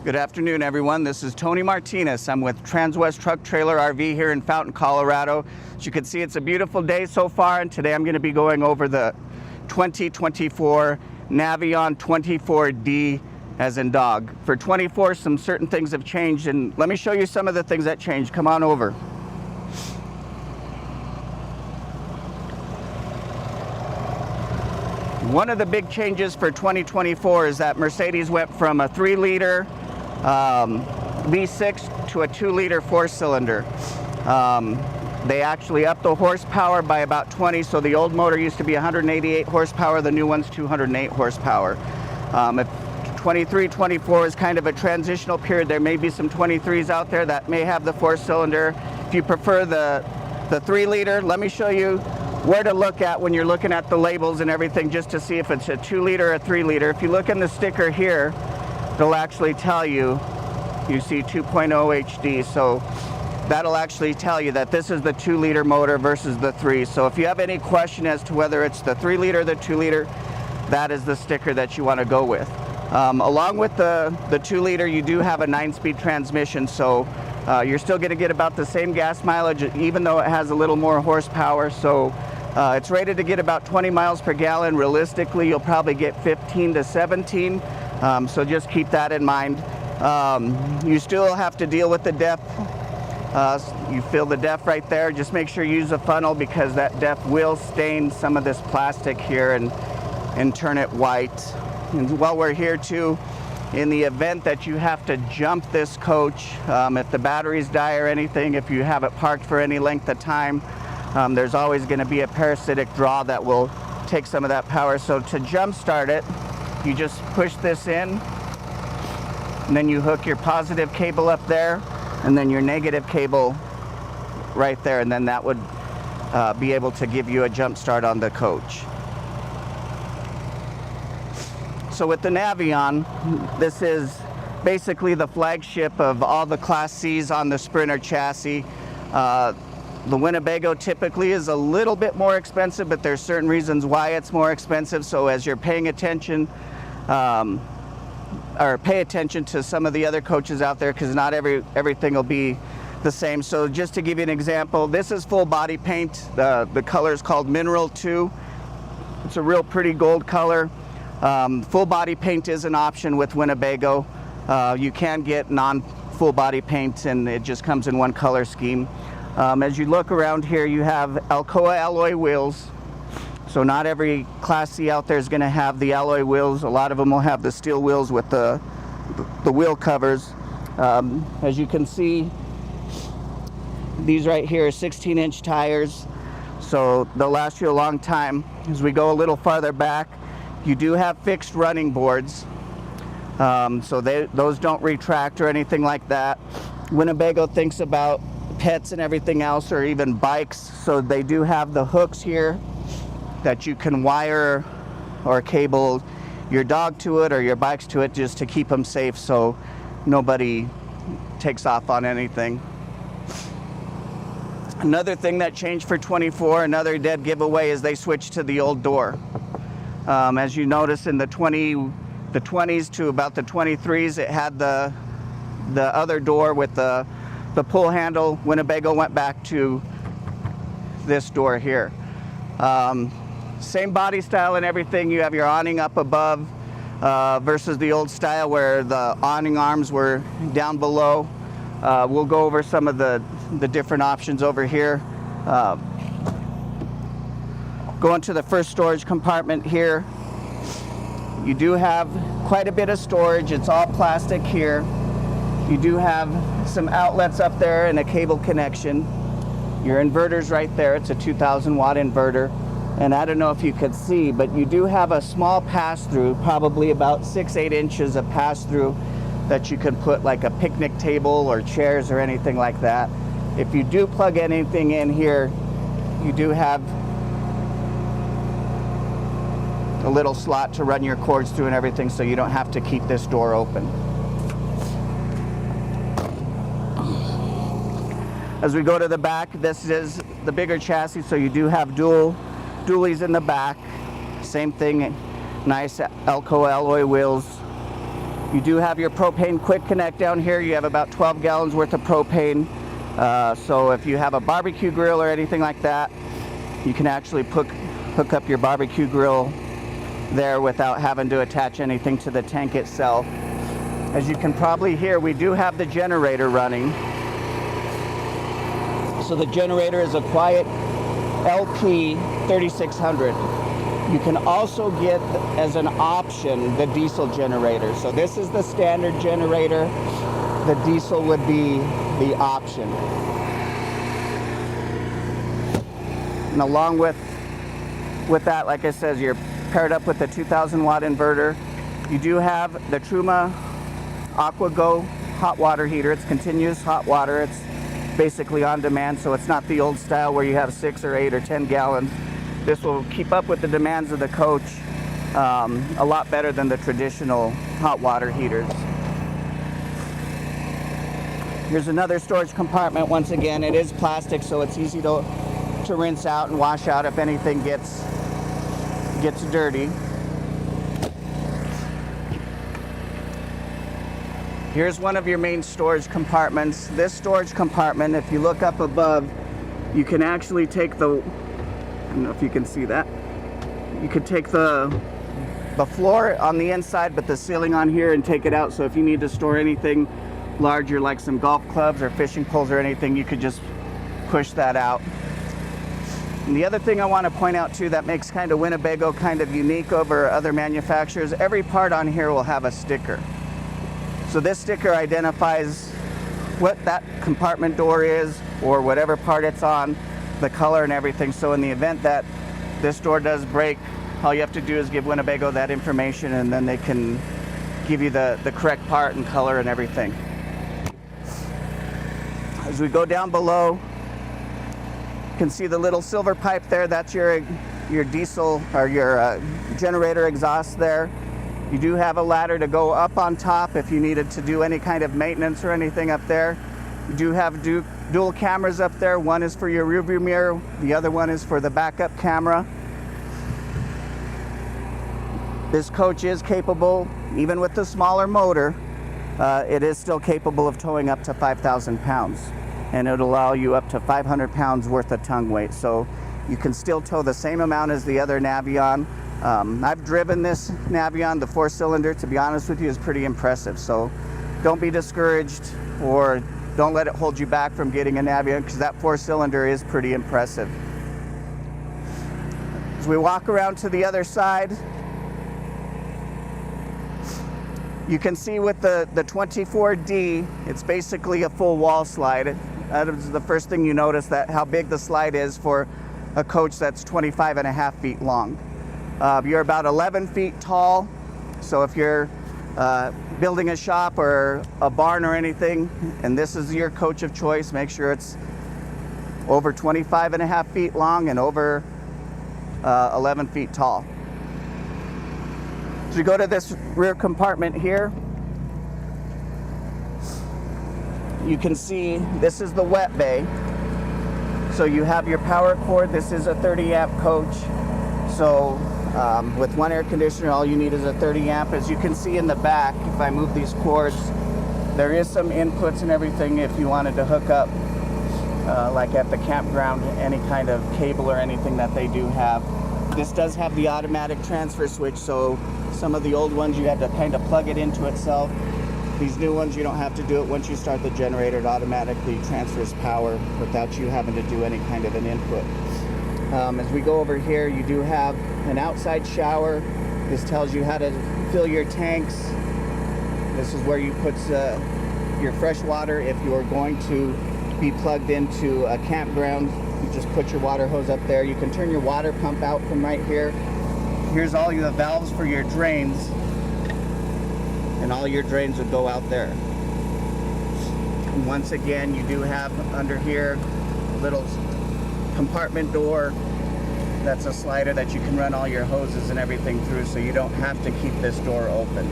Good afternoon, everyone. This is Tony Martinez. I'm with Transwest Truck Trailer RV here in Fountain, Colorado. As you can see, it's a beautiful day so far, and today I'm going to be going over the 2024 Navion 24D, as in dog. For 24, some certain things have changed, and let me show you some of the things that changed. Come on over. One of the big changes for 2024 is that Mercedes went from a 3-liter V6 to a 2-liter 4-cylinder. They actually upped the horsepower by about 20, so the old motor used to be 188 horsepower, the new one's 208 horsepower. If 23, 24 is kind of a transitional period, there may be some 23s out there that may have the 4-cylinder. If you prefer the 3-liter, let me show you where to look at when you're looking at the labels and everything, just to see if it's a 2-liter or a 3-liter. If you look in the sticker here, it'll actually tell you, you see 2.0 HD, so that'll actually tell you that this is the 2-liter motor versus the 3. So if you have any question as to whether it's the 3-liter or the 2-liter, that is the sticker that you want to go with. Along with the 2-liter, you do have a 9-speed transmission, so you're still going to get about the same gas mileage, even though it has a little more horsepower. So it's rated to get about 20 miles per gallon. Realistically, you'll probably get 15 to 17. So just keep that in mind. You still have to deal with the depth. You feel the depth right there. Just make sure you use a funnel, because that depth will stain some of this plastic here and turn it white. And while we're here too, in the event that you have to jump this coach, if the batteries die or anything, if you have it parked for any length of time, there's always going to be a parasitic draw that will take some of that power. So to jump start it, you just push this in, and then you hook your positive cable up there, and then your negative cable right there, and then that would be able to give you a jump start on the coach. So with the Navion, this is basically the flagship of all the Class C's on the Sprinter chassis. The Winnebago typically is a little bit more expensive, but there's certain reasons why it's more expensive. So as you're paying attention, or pay attention to some of the other coaches out there, because not everything will be the same. So just to give you an example, this is full body paint. The color is called Mineral 2. It's a real pretty gold color. Full body paint is an option with Winnebago. You can get non-full body paint, and it just comes in one color scheme. As you look around here, you have Alcoa alloy wheels. So not every Class C out there is going to have the alloy wheels. A lot of them will have the steel wheels with the wheel covers. As you can see, these right here are 16-inch tires, so they'll last you a long time. As we go a little farther back, you do have fixed running boards, so those don't retract or anything like that. Winnebago thinks about pets and everything else, or even bikes, so they do have the hooks here that you can wire or cable your dog to it or your bikes to it, just to keep them safe so nobody takes off on anything. Another thing that changed for 24, another dead giveaway, is they switched to the old door. As you notice, in the 20s to about the 23s, it had the other door with the pull handle. Winnebago went back to this door here. Same body style and everything. You have your awning up above versus the old style where the awning arms were down below. We'll go over some of the different options over here. Going to the first storage compartment here, you do have quite a bit of storage. It's all plastic here. You do have some outlets up there and a cable connection. Your inverter's right there. It's a 2,000 watt inverter. And I don't know if you could see, but you do have a small pass-through, probably about 6-8 inches of pass-through, that you can put like a picnic table or chairs or anything like that. If you do plug anything in here, you do have a little slot to run your cords through and everything, so you don't have to keep this door open. As we go to the back, this is the bigger chassis, so you do have dualies in the back. Same thing, nice Alcoa alloy wheels. You do have your propane quick connect down here. You have about 12 gallons worth of propane. So if you have a barbecue grill or anything like that, you can actually hook up your barbecue grill there without having to attach anything to the tank itself. As you can probably hear, we do have the generator running. So the generator is a Quiet LP 3600. You can also get, as an option, the diesel generator. So this is the standard generator. The diesel would be the option. And along with that, like I said, you're paired up with the 2000 watt inverter. You do have the Truma AquaGo hot water heater. It's continuous hot water. It's basically on demand, so it's not the old style where you have 6 or 8 or 10 gallons. This will keep up with the demands of the coach a lot better than the traditional hot water heaters. Here's another storage compartment. Once again, it is plastic, so it's easy to rinse out and wash out if anything gets dirty. Here's one of your main storage compartments. This storage compartment, if you look up above, you can actually take the, I don't know if you can see that. You could take the floor on the inside, but the ceiling on here, and take it out. So if you need to store anything larger, like some golf clubs or fishing poles or anything, you could just push that out. And the other thing I want to point out too that makes kind of Winnebago kind of unique over other manufacturers, every part on here will have a sticker. So this sticker identifies what that compartment door is, or whatever part it's on, the color and everything. So in the event that this door does break, all you have to do is give Winnebago that information, and then they can give you the correct part and color and everything. As we go down below, you can see the little silver pipe there. That's your diesel or your generator exhaust there. You do have a ladder to go up on top if you needed to do any kind of maintenance or anything up there. You do have dual cameras up there. One is for your rearview mirror. The other one is for the backup camera. This coach is capable, even with the smaller motor, it is still capable of towing up to 5,000 pounds. And it'll allow you up to 500 pounds worth of tongue weight. So you can still tow the same amount as the other Navion. I've driven this Navion, the 4-cylinder, to be honest with you, is pretty impressive. So don't be discouraged, or don't let it hold you back from getting a Navion, because that 4-cylinder is pretty impressive. As we walk around to the other side, you can see with the 24D, it's basically a full wall slide. That is the first thing you notice, that how big the slide is for a coach that's 25.5 feet long. You're about 11 feet tall, so if you're building a shop or a barn or anything, and this is your coach of choice, make sure it's over 25.5 feet long and over 11 feet tall. So you go to this rear compartment here, you can see this is the wet bay. So you have your power cord. This is a 30 amp coach. So with one air conditioner, all you need is a 30 amp. As you can see in the back, if I move these cords, there is some inputs and everything if you wanted to hook up, like at the campground, any kind of cable or anything that they do have. This does have the automatic transfer switch, so some of the old ones you had to kind of plug it into itself. These new ones, you don't have to do it. Once you start the generator, it automatically transfers power without you having to do any kind of an input. As we go over here, you do have an outside shower. This tells you how to fill your tanks. This is where you put your fresh water. If you're going to be plugged into a campground, you just put your water hose up there. You can turn your water pump out from right here. Here's all your valves for your drains, and all your drains would go out there. And once again, you do have under here a little compartment door. That's a slider that you can run all your hoses and everything through, so you don't have to keep this door open.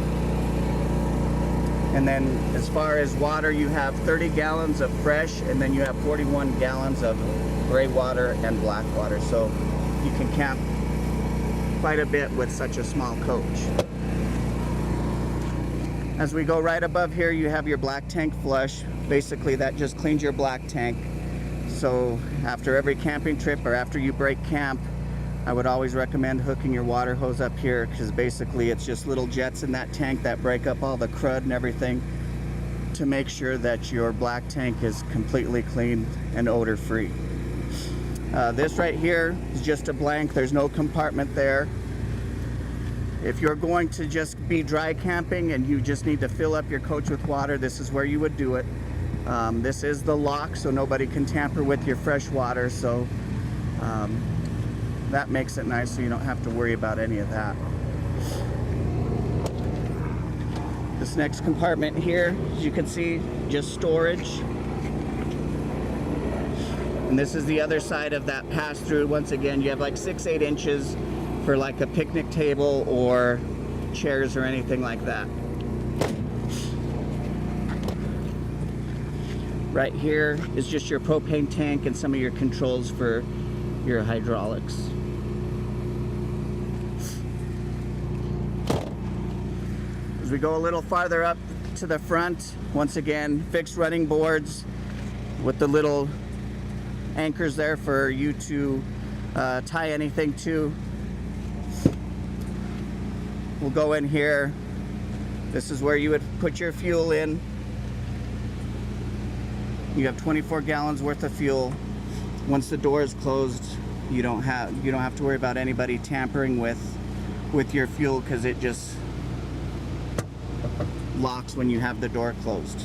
And then as far as water, you have 30 gallons of fresh, and then you have 41 gallons of gray water and black water. So you can camp quite a bit with such a small coach. As we go right above here, you have your black tank flush. Basically, that just cleans your black tank. So after every camping trip or after you break camp, I would always recommend hooking your water hose up here, because basically it's just little jets in that tank that break up all the crud and everything to make sure that your black tank is completely clean and odor free. This right here is just a blank. There's no compartment there. If you're going to just be dry camping and you just need to fill up your coach with water, this is where you would do it. This is the lock, so nobody can tamper with your fresh water, so that makes it nice so you don't have to worry about any of that. This next compartment here, as you can see, just storage. And this is the other side of that pass-through. Once again, you have like 6-8 inches for like a picnic table or chairs or anything like that. Right here is just your propane tank and some of your controls for your hydraulics. As we go a little farther up to the front, once again, fixed running boards with the little anchors there for you to tie anything to. We'll go in here. This is where you would put your fuel in. You have 24 gallons worth of fuel. Once the door is closed, you don't have to worry about anybody tampering with your fuel, because it just locks when you have the door closed.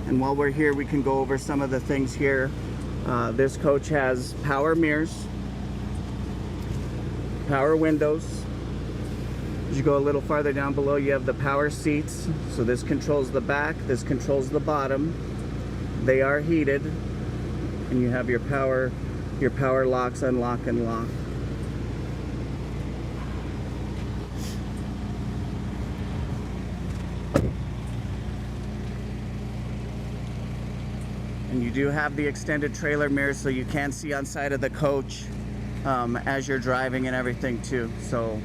And while we're here, we can go over some of the things here. This coach has power mirrors, power windows. As you go a little farther down below, you have the power seats. So this controls the back, this controls the bottom. They are heated, and you have your power locks, unlock and lock. And you do have the extended trailer mirror, so you can see on side of the coach as you're driving and everything too. So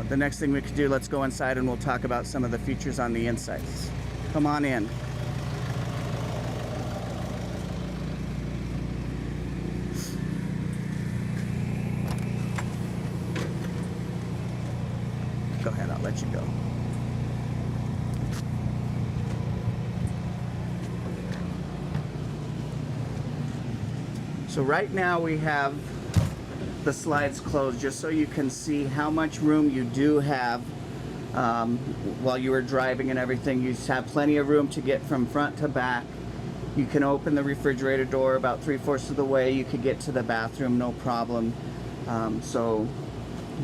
the next thing we could do, let's go inside and we'll talk about some of the features on the insides. Come on in. Go ahead, I'll let you go. So right now we have the slides closed just so you can see how much room you do have while you are driving and everything. You have plenty of room to get from front to back. You can open the refrigerator door about 3/4 of the way. You could get to the bathroom, no problem. So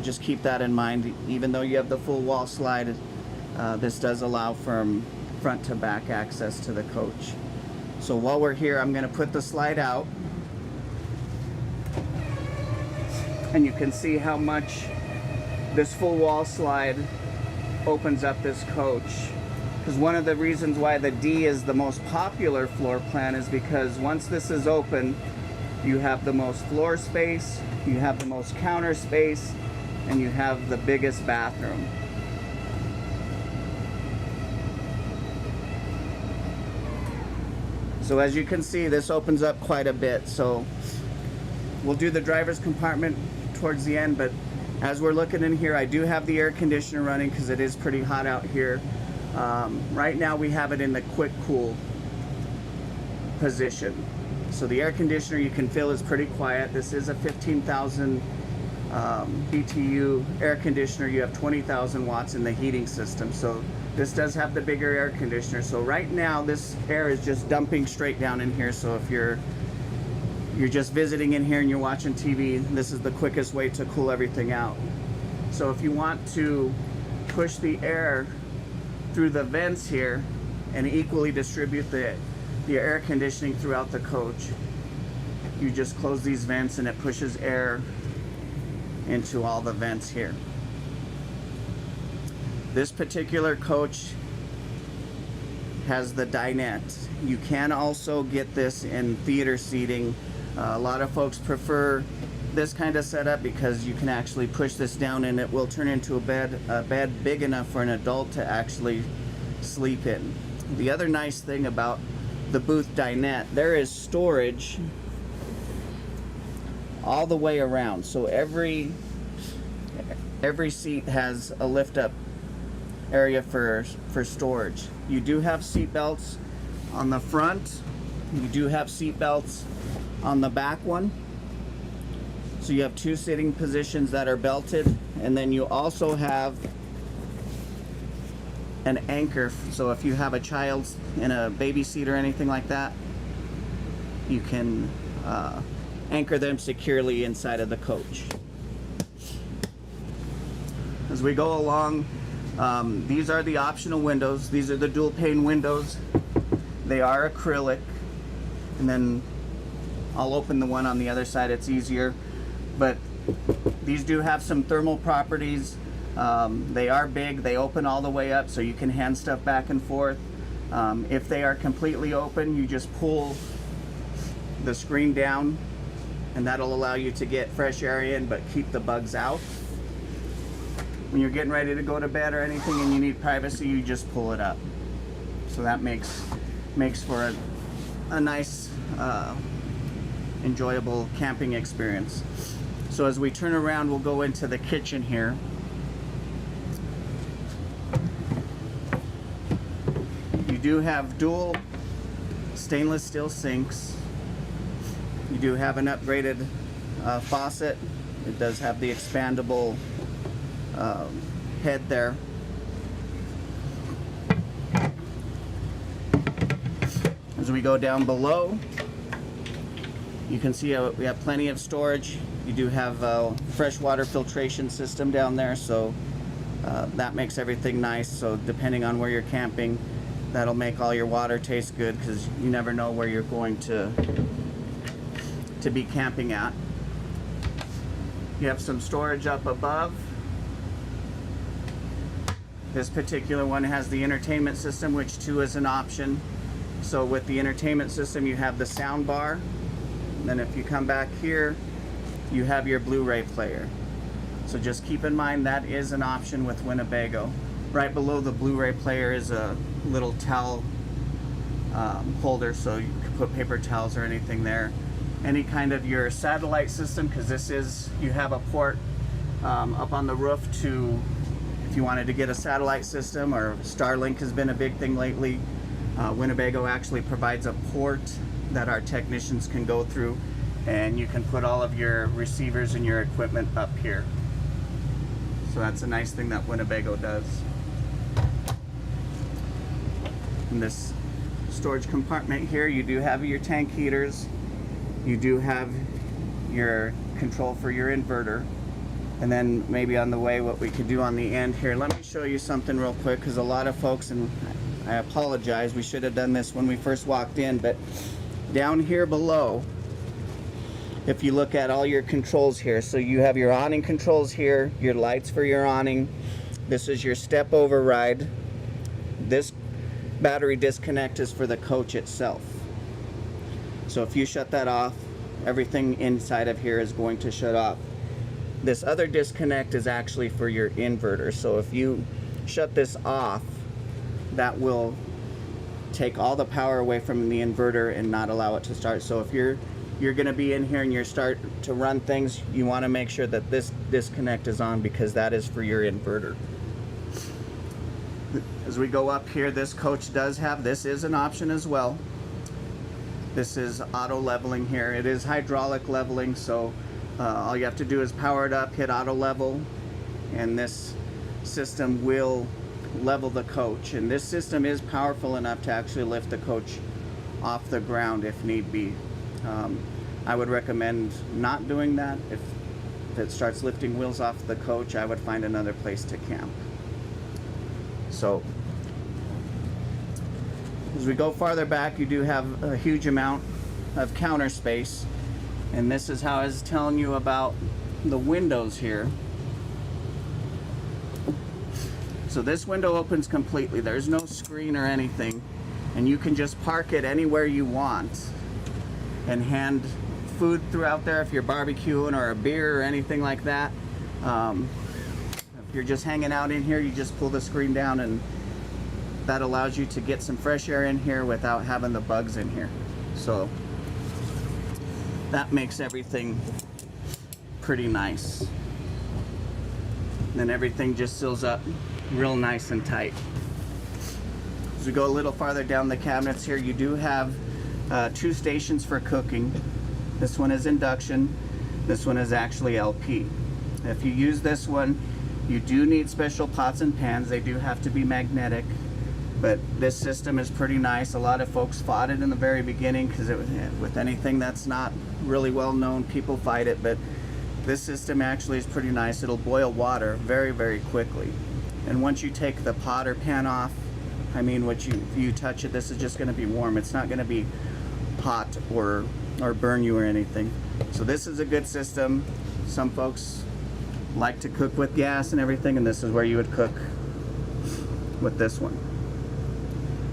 just keep that in mind. Even though you have the full wall slide, this does allow from front to back access to the coach. So while we're here, I'm going to put the slide out. And you can see how much this full wall slide opens up this coach. Because one of the reasons why the D is the most popular floor plan is because once this is open, you have the most floor space, you have the most counter space, and you have the biggest bathroom. So as you can see, this opens up quite a bit. So we'll do the driver's compartment towards the end, but as we're looking in here, I do have the air conditioner running because it is pretty hot out here. Right now we have it in the quick cool position. So the air conditioner, you can feel, is pretty quiet. This is a 15,000 BTU air conditioner. You have 20,000 watts in the heating system. So this does have the bigger air conditioner. So right now this air is just dumping straight down in here. So if you're just visiting in here and you're watching TV, this is the quickest way to cool everything out. So if you want to push the air through the vents here and equally distribute the air conditioning throughout the coach, you just close these vents and it pushes air into all the vents here. This particular coach has the dinette. You can also get this in theater seating. A lot of folks prefer this kind of setup because you can actually push this down and it will turn into a bed big enough for an adult to actually sleep in. The other nice thing about the booth dinette, there is storage all the way around. So every seat has a lift up area for storage. You do have seat belts on the front. You do have seat belts on the back one. So you have 2 sitting positions that are belted, and then you also have an anchor. So if you have a child in a baby seat or anything like that, you can anchor them securely inside of the coach. As we go along, these are the optional windows. These are the dual pane windows. They are acrylic, and then I'll open the one on the other side, it's easier. But these do have some thermal properties. They are big, they open all the way up so you can hand stuff back and forth. If they are completely open, you just pull the screen down and that'll allow you to get fresh air in but keep the bugs out. When you're getting ready to go to bed or anything and you need privacy, you just pull it up. So that makes for a nice, enjoyable camping experience. So as we turn around, we'll go into the kitchen here. You do have dual stainless steel sinks. You do have an upgraded faucet. It does have the expandable head there. As we go down below, you can see we have plenty of storage. You do have a freshwater filtration system down there, so that makes everything nice. So depending on where you're camping, that'll make all your water taste good, because you never know where you're going to be camping at. You have some storage up above. This particular one has the entertainment system, which too is an option. So with the entertainment system, you have the sound bar. And then if you come back here, you have your Blu-ray player. So just keep in mind that is an option with Winnebago. Right below the Blu-ray player is a little towel holder, so you can put paper towels or anything there. Any kind of your satellite system, because this is, you have a port up on the roof to, if you wanted to get a satellite system, or Starlink has been a big thing lately. Winnebago actually provides a port that our technicians can go through, and you can put all of your receivers and your equipment up here. So that's a nice thing that Winnebago does. In this storage compartment here, you do have your tank heaters. You do have your control for your inverter. And then maybe on the way, what we could do on the end here, let me show you something real quick, because a lot of folks, and I apologize, we should have done this when we first walked in, but down here below, if you look at all your controls here, so you have your awning controls here, your lights for your awning. This is your step override. This battery disconnect is for the coach itself. So if you shut that off, everything inside of here is going to shut off. This other disconnect is actually for your inverter. So if you shut this off, that will take all the power away from the inverter and not allow it to start. So if you're going to be in here and you're start to run things, you want to make sure that this disconnect is on, because that is for your inverter. As we go up here, this coach does have, this is an option as well. This is auto leveling here. It is hydraulic leveling, so all you have to do is power it up, hit auto level, and this system will level the coach. And this system is powerful enough to actually lift the coach off the ground if need be. I would recommend not doing that. If it starts lifting wheels off the coach, I would find another place to camp. So as we go farther back, you do have a huge amount of counter space, and this is how I was telling you about the windows here. So this window opens completely. There's no screen or anything, and you can just park it anywhere you want and hand food throughout there if you're barbecuing, or a beer or anything like that. If you're just hanging out in here, you just pull the screen down, and that allows you to get some fresh air in here without having the bugs in here. So that makes everything pretty nice. And then everything just seals up real nice and tight. As we go a little farther down the cabinets here, you do have 2 stations for cooking. This one is induction. This one is actually LP. If you use this one, you do need special pots and pans. They do have to be magnetic, but this system is pretty nice. A lot of folks fought it in the very beginning because with anything that's not really well known, people fight it, but this system actually is pretty nice. It'll boil water very, very quickly. And once you take the pot or pan off, I mean, if you touch it, this is just gonna be warm. It's not gonna be hot or burn you or anything. So this is a good system. Some folks like to cook with gas and everything, and this is where you would cook with this one.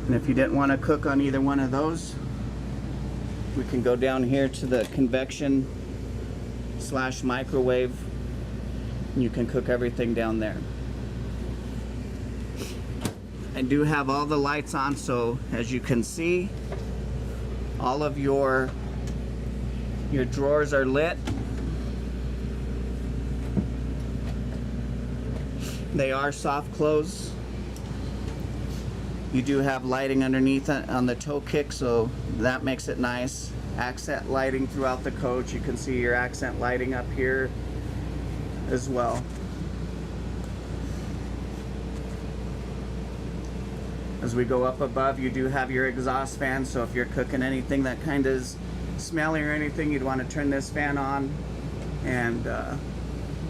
And if you didn't want to cook on either one of those, we can go down here to the convection / microwave, and you can cook everything down there. I do have all the lights on, so as you can see, all of your drawers are lit. They are soft close. You do have lighting underneath on the toe kick, so that makes it nice. Accent lighting throughout the coach. You can see your accent lighting up here as well. As we go up above, you do have your exhaust fan, so if you're cooking anything that kind of is smelly or anything, you'd want to turn this fan on and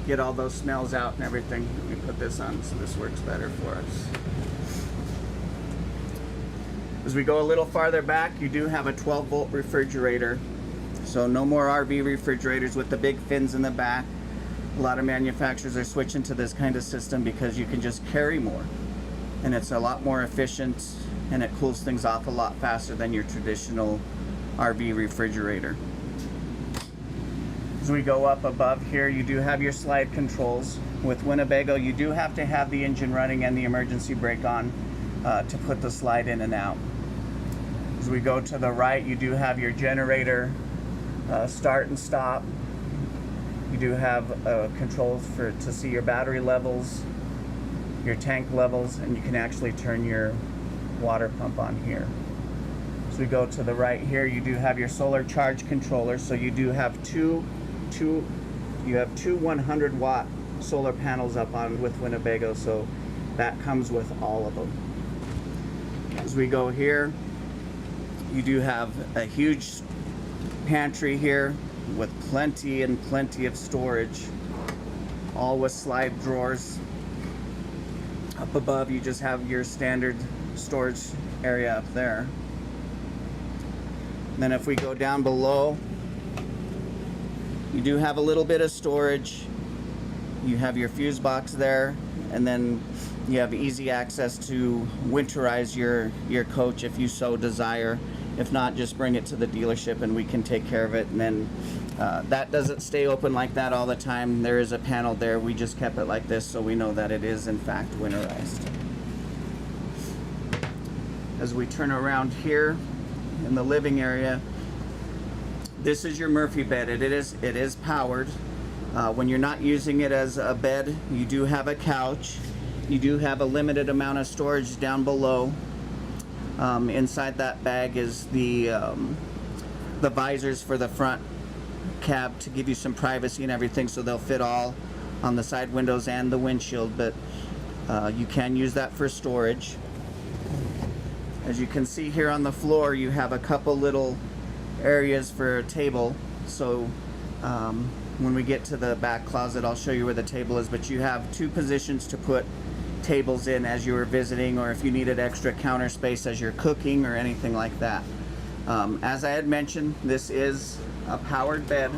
get all those smells out and everything. Let me put this on so this works better for us. As we go a little farther back, you do have a 12-volt refrigerator. So no more RV refrigerators with the big fins in the back. A lot of manufacturers are switching to this kind of system because you can just carry more. And it's a lot more efficient, and it cools things off a lot faster than your traditional RV refrigerator. As we go up above here, you do have your slide controls. With Winnebago, you do have to have the engine running and the emergency brake on to put the slide in and out. As we go to the right, you do have your generator start and stop. You do have controls to see your battery levels, your tank levels, and you can actually turn your water pump on here. As we go to the right here, you do have your solar charge controllers. So you do have two 100-watt solar panels up on with Winnebago, so that comes with all of them. As we go here, you do have a huge pantry here with plenty and plenty of storage, all with slide drawers. Up above, you just have your standard storage area up there. And then if we go down below, you do have a little bit of storage. You have your fuse box there, and then you have easy access to winterize your coach if you so desire. If not, just bring it to the dealership and we can take care of it. And then that doesn't stay open like that all the time. There is a panel there. We just kept it like this so we know that it is in fact winterized. As we turn around here in the living area, this is your Murphy bed. It is powered. When you're not using it as a bed, you do have a couch. You do have a limited amount of storage down below. Inside that bag is the visors for the front cab to give you some privacy and everything, so they'll fit all on the side windows and the windshield, but you can use that for storage. As you can see here on the floor, you have a couple little areas for a table, so when we get to the back closet, I'll show you where the table is, but you have 2 positions to put tables in as you were visiting, or if you needed extra counter space as you're cooking or anything like that. As I had mentioned, this is a powered bed,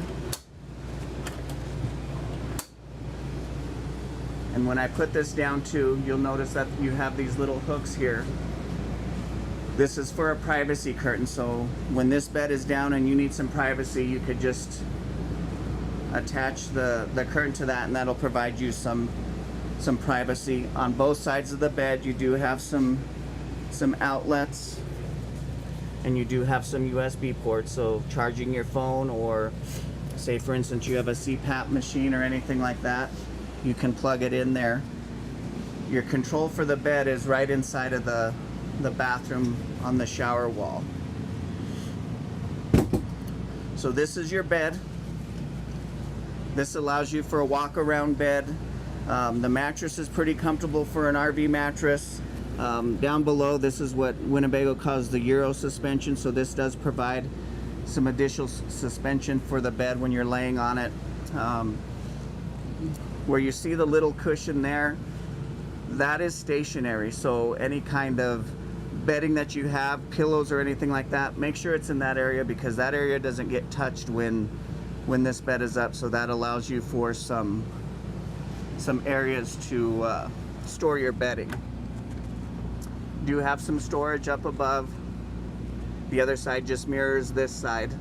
and when I put this down too, you'll notice that you have these little hooks here This is for a privacy curtain, so when this bed is down and you need some privacy, you could just attach the curtain to that, and that'll provide you some privacy. On both sides of the bed, you do have some outlets, and you do have some USB ports, so charging your phone, or say for instance you have a CPAP machine or anything like that, you can plug it in there. Your control for the bed is right inside of the bathroom on the shower wall. So this is your bed. This allows you for a walk around bed. The mattress is pretty comfortable for an RV mattress. Down below, this is what Winnebago calls the Euro suspension, so this does provide some additional suspension for the bed when you're laying on it. Where you see the little cushion there, that is stationary, so any kind of bedding that you have, pillows or anything like that, make sure it's in that area, because that area doesn't get touched when this bed is up, so that allows you for some areas to store your bedding. Do have some storage up above. The other side just mirrors this side.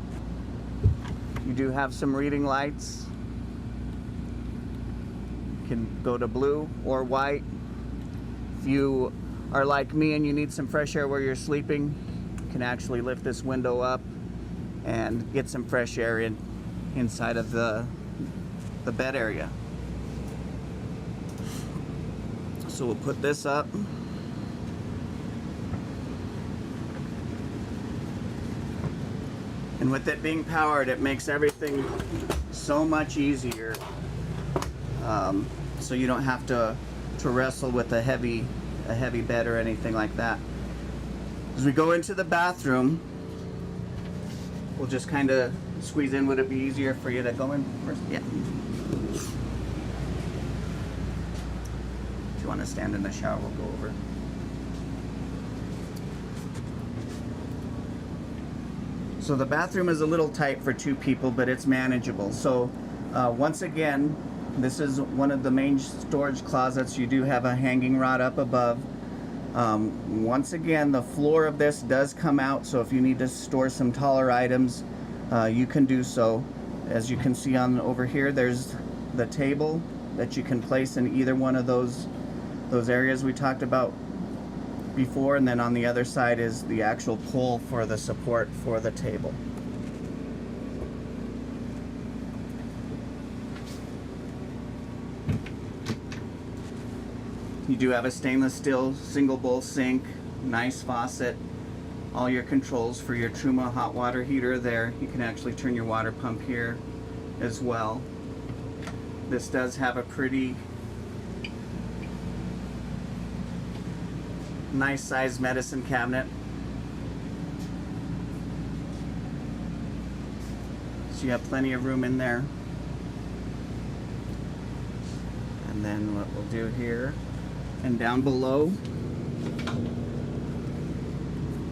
You do have some reading lights. You can go to blue or white. If you are like me and you need some fresh air where you're sleeping, you can actually lift this window up and get some fresh air inside of the bed area. So we'll put this up. And with it being powered, it makes everything so much easier. So you don't have to wrestle with a heavy bed or anything like that. As we go into the bathroom, we'll just kind of squeeze in. Would it be easier for you to go in first? Yeah. If you want to stand in the shower, we'll go over. So the bathroom is a little tight for 2 people, but it's manageable. So once again, this is one of the main storage closets. You do have a hanging rod up above. Once again, the floor of this does come out, so if you need to store some taller items, you can do so. As you can see on over here, there's the table that you can place in either one of those areas we talked about before, and then on the other side is the actual pole for the support for the table. You do have a stainless steel single bowl sink, nice faucet, all your controls for your Truma hot water heater there. You can actually turn your water pump here as well. This does have a pretty nice sized medicine cabinet. So you have plenty of room in there. And then what we'll do here and down below,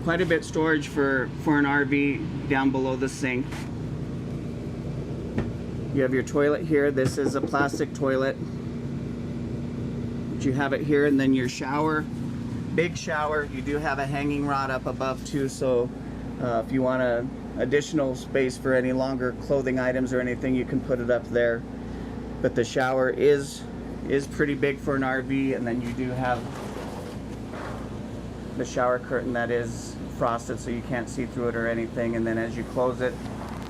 quite a bit storage for an RV down below the sink. You have your toilet here. This is a plastic toilet. But you have it here, and then your shower, big shower. You do have a hanging rod up above too, so if you want additional space for any longer clothing items or anything, you can put it up there. But the shower is pretty big for an RV, and then you do have the shower curtain that is frosted, so you can't see through it or anything, and then as you close it,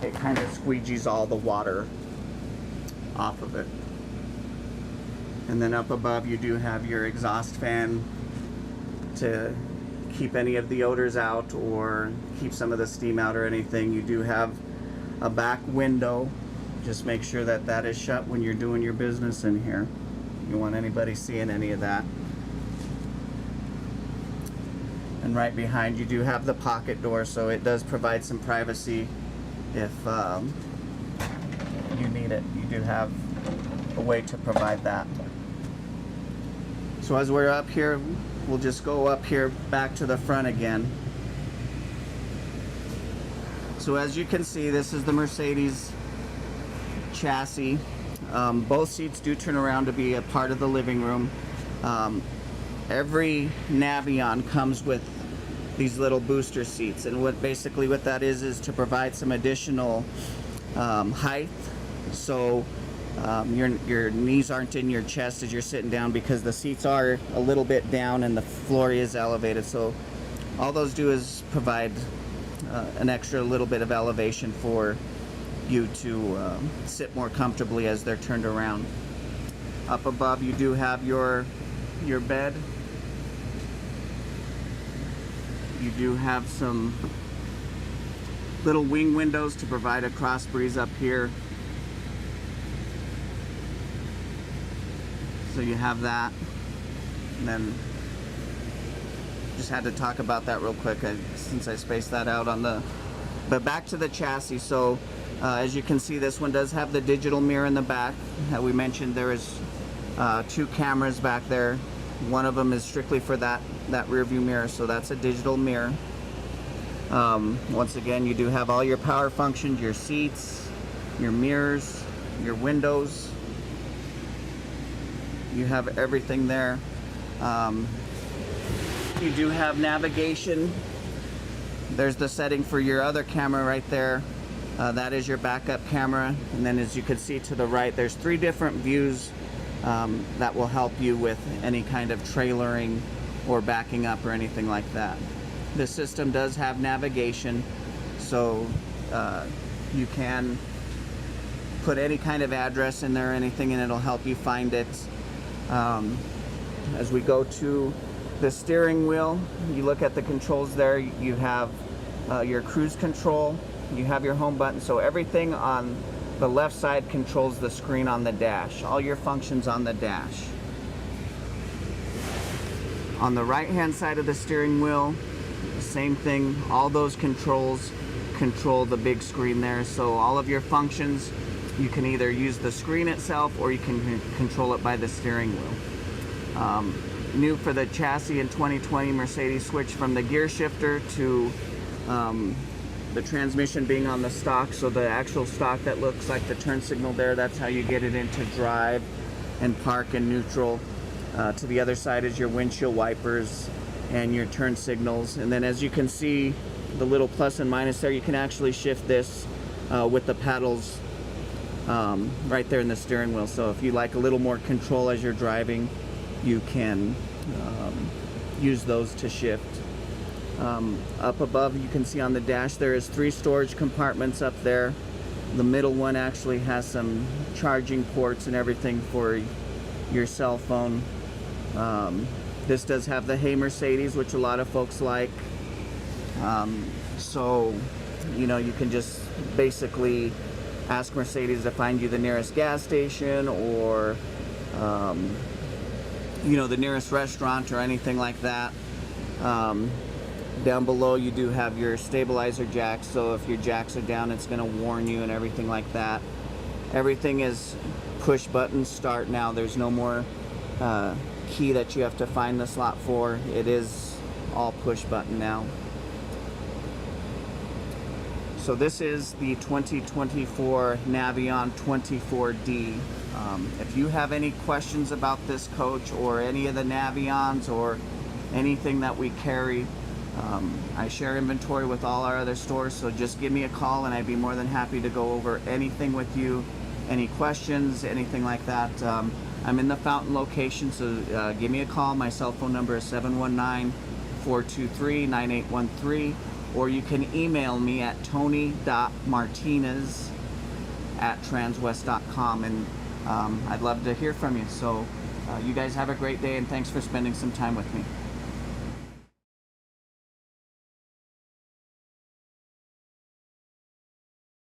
it kind of squeegees all the water off of it. And then up above you do have your exhaust fan to keep any of the odors out or keep some of the steam out or anything. You do have a back window. Just make sure that that is shut when you're doing your business in here. You don't want anybody seeing any of that. And right behind you do have the pocket door, so it does provide some privacy if you need it. You do have a way to provide that. So as we're up here, we'll just go up here back to the front again. So as you can see, this is the Mercedes chassis. Both seats do turn around to be a part of the living room. Every Navion comes with these little booster seats. And what that is to provide some additional height, so your knees aren't in your chest as you're sitting down, because the seats are a little bit down and the floor is elevated. So all those do is provide an extra little bit of elevation for you to sit more comfortably as they're turned around. Up above you do have your bed. You do have some little wing windows to provide a cross breeze up here. So you have that. And then just had to talk about that real quick since I spaced that out on the... But back to the chassis. So as you can see, this one does have the digital mirror in the back. We mentioned there is 2 cameras back there. One of them is strictly for that rear view mirror, so that's a digital mirror. Once again, you do have all your power functions, your seats, your mirrors, your windows. You have everything there. You do have navigation. There's the setting for your other camera right there. That is your backup camera. And then as you can see to the right, there's 3 different views that will help you with any kind of trailering or backing up or anything like that. The system does have navigation, so you can put any kind of address in there or anything, and it'll help you find it. As we go to the steering wheel, you look at the controls there. You have your cruise control, you have your home button, so everything on the left side controls the screen on the dash, all your functions on the dash. On the right hand side of the steering wheel, same thing, all those controls control the big screen there, so all of your functions, you can either use the screen itself or you can control it by the steering wheel. New for the chassis in 2020, Mercedes switched from the gear shifter to the transmission being on the stock, so the actual stock that looks like the turn signal there, that's how you get it into drive and park and neutral. To the other side is your windshield wipers and your turn signals. And then as you can see, the little plus and minus there, you can actually shift this with the paddles right there in the steering wheel. So if you like a little more control as you're driving, you can use those to shift. Up above, you can see on the dash there is 3 storage compartments up there. The middle one actually has some charging ports and everything for your cell phone. This does have the Hey Mercedes, which a lot of folks like. So, you know, you can just basically ask Mercedes to find you the nearest gas station or, you know, the nearest restaurant or anything like that. Down below you do have your stabilizer jacks, so if your jacks are down, it's going to warn you and everything like that. Everything is push button start now. There's no more key that you have to find the slot for. It is all push button now. So this is the 2024 Navion 24D. If you have any questions about this coach or any of the Navions or anything that we carry, I share inventory with all our other stores, so just give me a call and I'd be more than happy to go over anything with you, any questions, anything like that. I'm in the Fountain location, so give me a call. My cell phone number is 719-423-9813, or you can email me at tony.martinez@transwest.com, and I'd love to hear from you. So you guys have a great day, and thanks for spending some time with me.